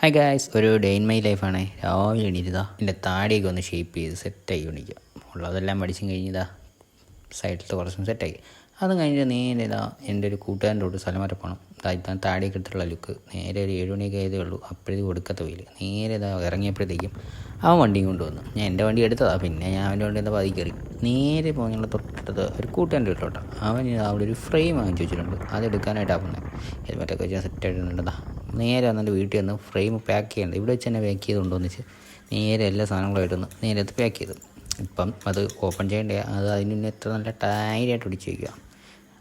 Hi guys, ഒരു day in my ലൈഫാണ്. രാവിലെ എണീറ്റതാ എൻ്റെ താടിയൊക്കെ ഒന്ന് ഷേപ്പ് ചെയ്ത് സെറ്റായി കൊണ്ടിരിക്കുക. ഉള്ളതെല്ലാം പഠിച്ചും കഴിഞ്ഞതാ സൈഡിലത്തെ കുറച്ചും സെറ്റായി. അതും കഴിഞ്ഞ് നേരെ ഇതാ എൻ്റെ ഒരു കൂട്ടുകാരൻ്റെ തൊട്ട് സ്ഥലം വരെ പോകണം. ഇതാ താടിയൊക്കെ എടുത്തിട്ടുള്ള ലുക്ക്. നേരെ ഒരു 7 മണിയൊക്കെ ആയതേ ഉള്ളൂ. അപ്പോഴേക്കും കൊടുക്കത്ത വെയിൽ. നേരെ ഇതാ ഇറങ്ങിയപ്പോഴത്തേക്കും അവൻ വണ്ടിയും കൊണ്ടുവന്നു. ഞാൻ എൻ്റെ വണ്ടി എടുത്തതാ. പിന്നെ ഞാൻ അവൻ്റെ വണ്ടി എന്താ പതി കയറി നേരെ പോയി ഞങ്ങൾ തൊട്ടത് ഒരു കൂട്ടുകാരൻ്റെ വീട്ടിലോട്ടാണ്. അവൻ അവിടെ ഒരു ഫ്രെയിം വാങ്ങിച്ചു വെച്ചിട്ടുണ്ട്. അത് എടുക്കാനായിട്ടാണ് പോകുന്നത്. ഹെൽമെറ്റൊക്കെ വെച്ചാൽ സെറ്റായിട്ടുണ്ടാ. നേരെ വന്നിട്ട് വീട്ടിൽ വന്ന് ഫ്രെയിം പാക്ക് ചെയ്യേണ്ടത് ഇവിടെ വെച്ച് തന്നെ പാക്ക് ചെയ്ത് കൊണ്ടുവന്ന് വെച്ച് നേരെ എല്ലാ സാധനങ്ങളായിട്ടൊന്ന് നേരെ അത് പാക്ക് ചെയ്തു. ഇപ്പം അത് ഓപ്പൺ ചെയ്യേണ്ട അത് അതിന് എത്ര നല്ല ടൈറ്റായിട്ട് ഒടിച്ച് വയ്ക്കുക.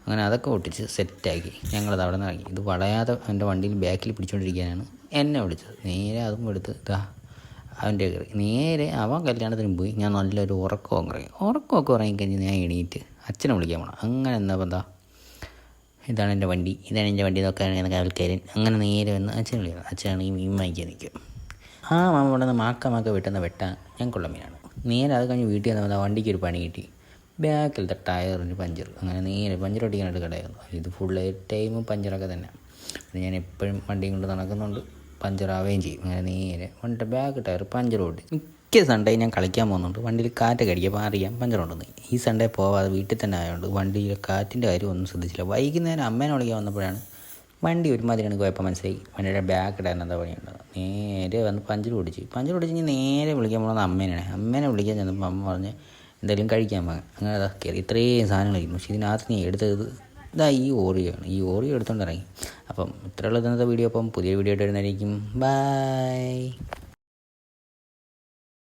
അങ്ങനെ അതൊക്കെ ഒട്ടിച്ച് സെറ്റാക്കി ഞങ്ങളത് അവിടെ നിന്ന് ഇറങ്ങി. ഇത് വളയാതെ എൻ്റെ വണ്ടിയിൽ ബാക്കിൽ പിടിച്ചുകൊണ്ടിരിക്കാനാണ് എന്നെ വിളിച്ചത്. നേരെ അതും എടുത്ത് ഇതാ അവൻ്റെ കയറി നേരെ അവൻ കല്യാണത്തിന് പോയി. ഞാൻ നല്ലൊരു ഉറക്കമൊക്കെ ഉറങ്ങിക്കഴിഞ്ഞ് ഞാൻ എണീറ്റ് അച്ഛനെ വിളിക്കാൻ പോകണം. അങ്ങനെ എന്നപ്പോൾ എന്താ ഇതാണ് എൻ്റെ വണ്ടി നോക്കാനാണ് കാവൽക്കാരൻ. അങ്ങനെ നേരെ വന്ന് അച്ഛനെ വിളിക്കണം. അച്ഛനാണെങ്കിൽ മീൻ വാങ്ങിക്കാൻ നിൽക്കും. മാമ ഇവിടെ നിന്ന് മാക്ക വെട്ടുന്ന വെട്ടാൻ ഞങ്ങൾക്കുള്ള മീനാണ്. നേരെ അത് കഴിഞ്ഞ് വീട്ടിൽ വന്നാൽ വണ്ടിക്ക് ഒരു പണി കിട്ടി. ബാക്കിലത്തെ ടയറിന് പഞ്ചർ. അങ്ങനെ നേരെ പഞ്ചർ ഒട്ടിക്കാനായിട്ട് കടയായിരുന്നു. ഇത് ഫുൾ ടൈമും പഞ്ചറൊക്കെ തന്നെ. പിന്നെ ഞാൻ എപ്പോഴും വണ്ടിയും കൊണ്ട് നടക്കുന്നുണ്ട്, പഞ്ചറാവുകയും ചെയ്യും. അങ്ങനെ നേരെ വണ്ടിയുടെ ബാക്ക് ടയർ പഞ്ചർ ഓട്ടി. മിക്ക സൺഡേ ഞാൻ കളിക്കാൻ പോകുന്നുണ്ട്. വണ്ടിയിൽ കാറ്റൊക്കെ അടിക്കുമ്പോൾ അറിയാം പഞ്ചറുണ്ടെന്ന്. ഈ സൺഡേ പോവാതെ വീട്ടിൽ തന്നെ ആയതുകൊണ്ട് വണ്ടിയിലെ കാറ്റിൻ്റെ കാര്യം ഒന്നും ശ്രദ്ധിച്ചില്ല. വൈകുന്നേരം അമ്മേനെ വിളിക്കാൻ വന്നപ്പോഴാണ് വണ്ടി ഒരുമാതിരിയാണ് കുഴപ്പം മനസ്സിലായി. വണ്ടിയുടെ ബാക്ക് ടയറിന് എന്താ പണിയുണ്ടത്. നേരെ വന്ന് പഞ്ചർ ഓടിച്ച് നേരെ വിളിക്കാൻ പോകുന്നത് അമ്മേനെ വിളിക്കാൻ ചെന്നപ്പോൾ അമ്മ പറഞ്ഞ് എന്തെങ്കിലും കഴിക്കാൻ പോകാൻ. അങ്ങനെ അതാ കയറി ഇത്രയും സാധനങ്ങൾ കഴിക്കുന്നു. പക്ഷേ ഇതിനകത്ത് നീ എടുത്തത് ഇതാ ഈ ഓറിയോ എടുത്തുകൊണ്ട് ഇറങ്ങി. അപ്പം ഇത്രയുള്ള ഇന്നത്തെ വീഡിയോ. അപ്പം പുതിയ വീഡിയോ ആയിട്ട് വരുന്നതായിരിക്കും. ബൈ.